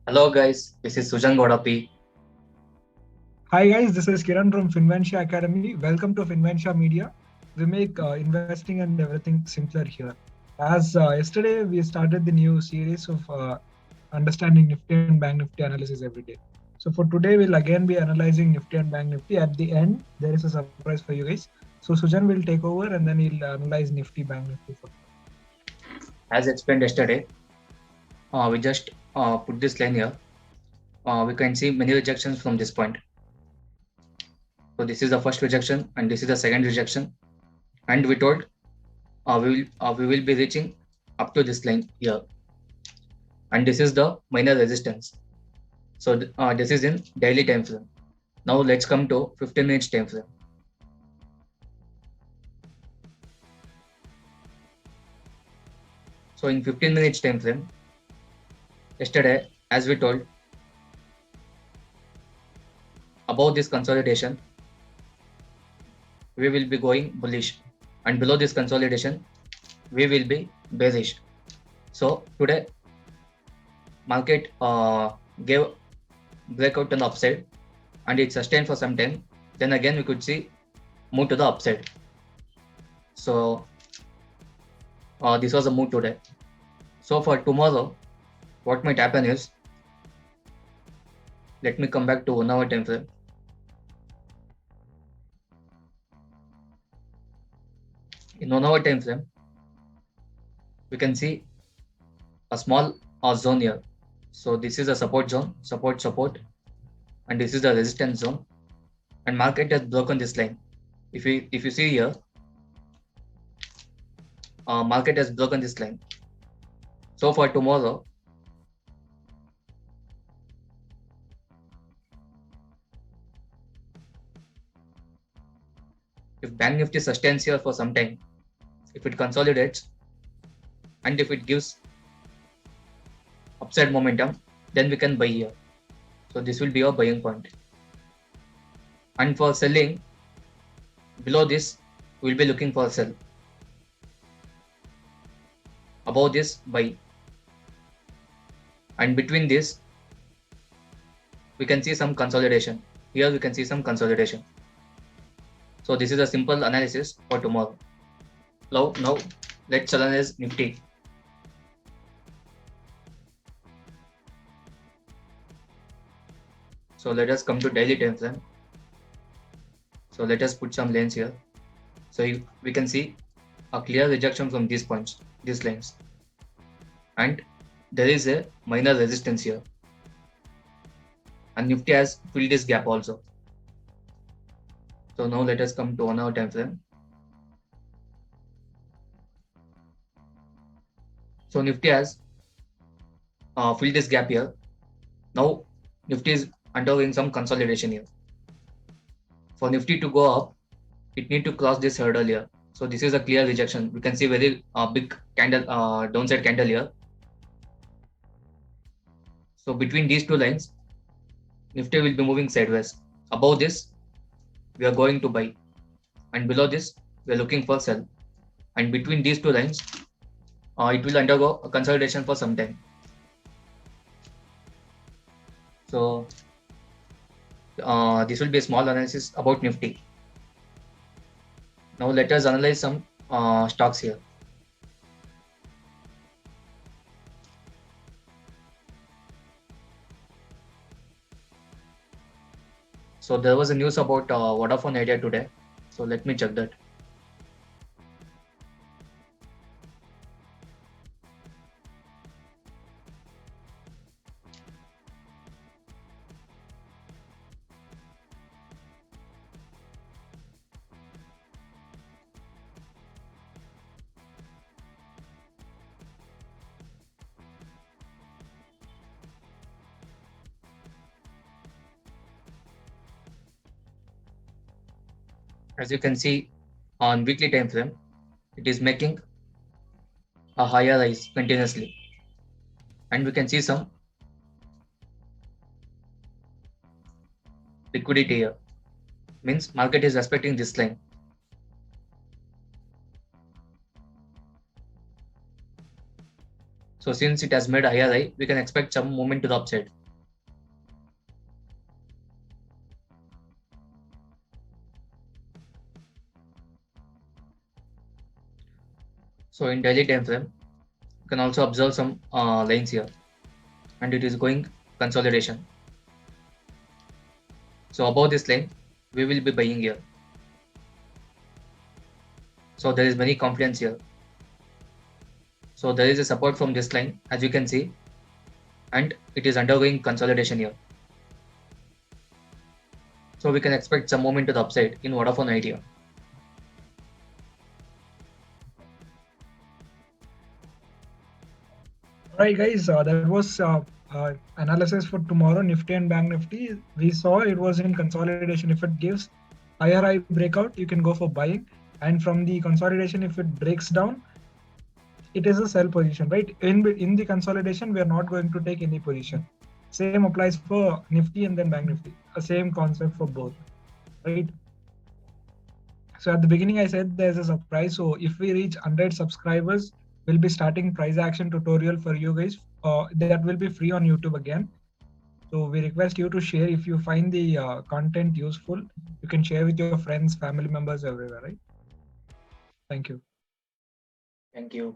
Hello guys, this is Sujan Godapi. Hi guys, this is Kiran from Finventia Academy. Welcome to Finventia Media. We make investing and everything simpler here. As yesterday we started the new series of understanding Nifty and Bank Nifty analysis every day. So for today we'll again be analyzing Nifty and Bank Nifty. At the end there is a surprise for you guys. So Sujan will take over and then he'll analyze Nifty Bank Nifty for. As explained yesterday, we just put this line here. We can see many rejections from this point. So this is the first rejection and this is the second rejection. And we told we will be reaching up to this line here. And this is the minor resistance. So this is in daily time frame. Now let's come to 15 minutes time frame. So in 15 minutes time frame, yesterday, as we told, above this consolidation, we will be going bullish, and below this consolidation, we will be bearish. So today, market gave breakout on the upside, and it sustained for some time. Then again, we could see move to the upside. So this was a move today. So for tomorrow, what might happen is, let me come back to 1 hour time frame. In 1 hour time frame, we can see a small zone here. So this is a support zone, support, and this is the resistance zone. And market has broken this line. If you see here, market has broken this line. So for tomorrow, if Bank Nifty sustains here for some time, if it consolidates, and if it gives upside momentum, then we can buy here. So this will be our buying point. And for selling, below this, we'll be looking for a sell. Above this, buy. And between this, we can see some consolidation. Here we can see some consolidation. So this is a simple analysis for tomorrow. Now let's analyze Nifty. So let us come to daily time frame. So let us put some lanes here. So we can see a clear rejection from these points, these lines. And there is a minor resistance here. And Nifty has filled this gap also. So now let us come to 1 hour time frame. So Nifty has filled this gap here. Now Nifty is undergoing some consolidation here. For Nifty to go up, it need to cross this hurdle here. So this is a clear rejection. We can see very big candle, downside candle here. So between these two lines, Nifty will be moving sideways. Above this, we are going to buy, and below this, we are looking for sell. And between these two lines, it will undergo a consolidation for some time. So this will be a small analysis about Nifty. Now let us analyze some stocks here. So there was a news about Vodafone Idea today. So let me check that. As you can see on weekly time frame, it is making a higher rise continuously, and we can see some liquidity here. Means market is respecting this line. So since it has made a higher high, we can expect some movement to the upside. So in daily time frame, you can also observe some lines here, and it is going consolidation. So above this line, we will be buying here. So there is many confidence here. So there is a support from this line, as you can see, and it is undergoing consolidation here. So we can expect some movement to the upside in Vodafone Idea. Right, guys, that was analysis for tomorrow, Nifty and Bank Nifty. We saw it was in consolidation. If it gives higher high breakout, you can go for buying. And from the consolidation, if it breaks down, it is a sell position, right? In the consolidation, we are not going to take any position. Same applies for Nifty and then Bank Nifty. The same concept for both, right? So at the beginning, I said there's a surprise. So if we reach 100 subscribers, we'll be starting price action tutorial for you guys. That will be free on YouTube again. So we request you to share if you find the content useful. You can share with your friends, family members, everywhere, right? Thank you. Thank you.